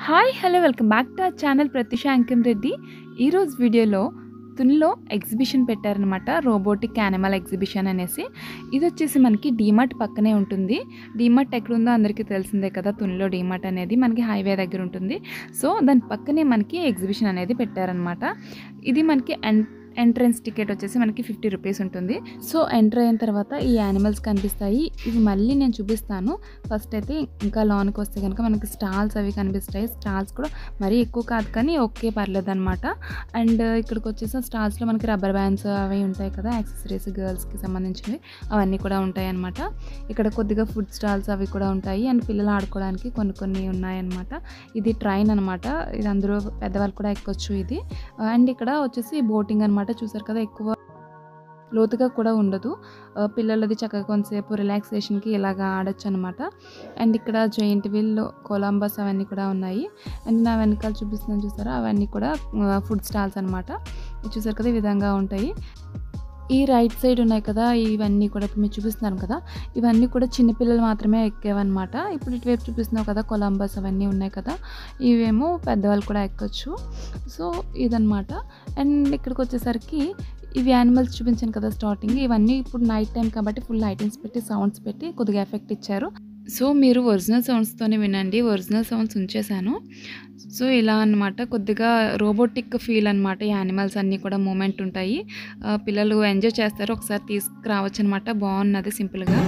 Hi hello welcome back to our channel Pratyusha Ankamreddy. ఈరోజు వీడియోలో తునిలో ఎగ్జిబిషన్ పెట్టారనమాట, రోబోటిక్ యానిమల్ ఎగ్జిబిషన్ అనేసి. ఇది వచ్చేసి మనకి డీమార్ట్ పక్కనే ఉంటుంది. డీమార్ట్ ఎక్కడుందో అందరికీ తెలిసిందే కదా, తునిలో డీమార్ట్ అనేది మనకి హైవే దగ్గర ఉంటుంది. సో దాని పక్కనే మనకి ఎగ్జిబిషన్ అనేది పెట్టారనమాట. ఇది మనకి ఎంట్రన్స్ టికెట్ వచ్చేసి మనకి 50 రూపీస్ ఉంటుంది. సో ఎంటర్ అయిన తర్వాత ఈ యానిమల్స్ కనిపిస్తాయి. ఇవి మళ్ళీ నేను చూపిస్తాను. ఫస్ట్ అయితే ఇంకా లోనికి వస్తే కనుక మనకి స్టాల్స్ అవి కనిపిస్తాయి. స్టాల్స్ కూడా మరీ ఎక్కువ కాదు కానీ ఓకే పర్లేదు అనమాట. అండ్ ఇక్కడికి వచ్చేసి స్టాల్స్లో మనకి రబ్బర్ బ్యాండ్స్ అవి ఉంటాయి కదా, యాక్సెసరీస్ గర్ల్స్కి సంబంధించినవి అవన్నీ కూడా ఉంటాయి అన్నమాట. ఇక్కడ కొద్దిగా ఫుడ్ స్టాల్స్ అవి కూడా ఉంటాయి. అండ్ పిల్లలు ఆడుకోవడానికి కొన్ని ఉన్నాయన్నమాట. ఇది ట్రైన్ అనమాట, ఇది అందరూ పెద్దవాళ్ళు కూడా ఎక్కొచ్చు ఇది. అండ్ ఇక్కడ వచ్చేసి బోటింగ్ అనమాట. చూసారు కదా, ఎక్కువ లోతుగా కూడా ఉండదు. పిల్లలది చక్కగా కొంతసేపు రిలాక్సేషన్కి ఇలాగా ఆడొచ్చు అనమాట. అండ్ ఇక్కడ జైంట్ వీల్, కొలంబస్ అవన్నీ కూడా ఉన్నాయి. అండ్ నా వెనకాల చూపిస్తున్నాను చూసారా, అవన్నీ కూడా ఫుడ్ స్టాల్స్ అనమాట. చూసారు కదా, ఈ విధంగా ఉంటాయి. ఈ రైట్ సైడ్ ఉన్నాయి కదా, ఇవన్నీ కూడా ఇప్పుడు మీరు చూపిస్తున్నాను కదా, ఇవన్నీ కూడా చిన్నపిల్లలు మాత్రమే ఎక్కేవన్నమాట. ఇప్పుడు ఇటువైపు చూపిస్తున్నావు కదా, కొలంబస్ అవన్నీ ఉన్నాయి కదా, ఇవేమో పెద్దవాళ్ళు కూడా ఎక్కొచ్చు. సో ఇదనమాట. అండ్ ఇక్కడికి వచ్చేసరికి ఇవి యానిమల్స్ చూపించాను కదా స్టార్టింగ్, ఇవన్నీ ఇప్పుడు నైట్ టైం కాబట్టి ఫుల్ లైటింగ్స్ పెట్టి సౌండ్స్ పెట్టి కొద్దిగా ఎఫెక్ట్ ఇచ్చారు. సో మీరు ఒరిజినల్ సౌండ్స్తోనే వినండి, ఒరిజినల్ సౌండ్స్ ఉంచేసాను. సో ఇలా అనమాట, కొద్దిగా రోబోటిక్ ఫీల్ అనమాట. ఈ యానిమల్స్ అన్నీ కూడా మూమెంట్ ఉంటాయి, పిల్లలు ఎంజాయ్ చేస్తారు. ఒకసారి తీసుకురావచ్చు అనమాట, బాగున్నది సింపుల్గా.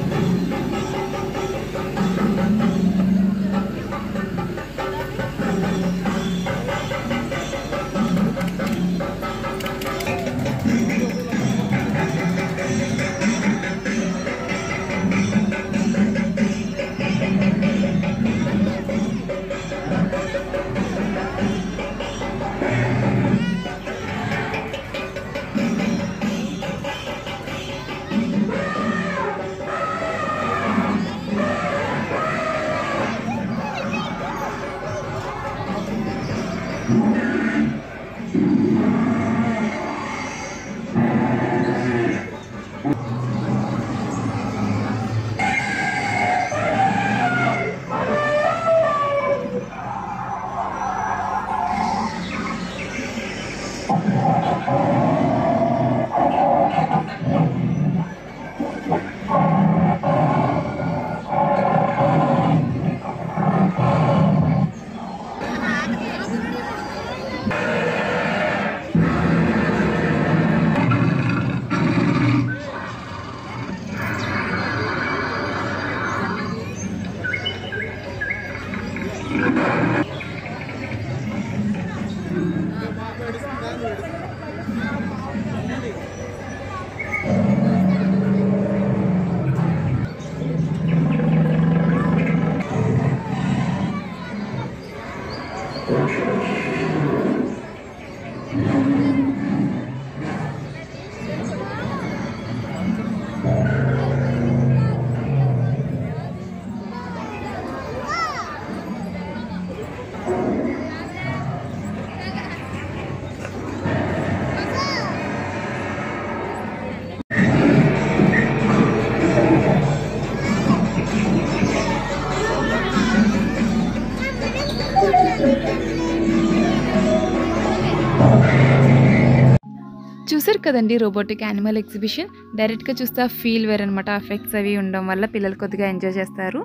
చూసారు కదండి రోబోటిక్ యానిమల్ ఎగ్జిబిషన్. డైరెక్ట్గా చూస్తే ఆ ఫీల్ వేరే అనమాట. ఎఫెక్ట్స్ అవి ఉండడం వల్ల పిల్లలు కొద్దిగా ఎంజాయ్ చేస్తారు.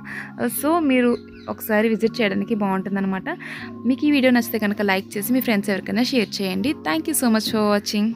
సో మీరు ఒకసారి విజిట్ చేయడానికి బాగుంటుందన్నమాట. మీకు ఈ వీడియో నచ్చితే కనుక లైక్ చేసి మీ ఫ్రెండ్స్ ఎవరికైనా షేర్ చేయండి. Thank you so much for watching.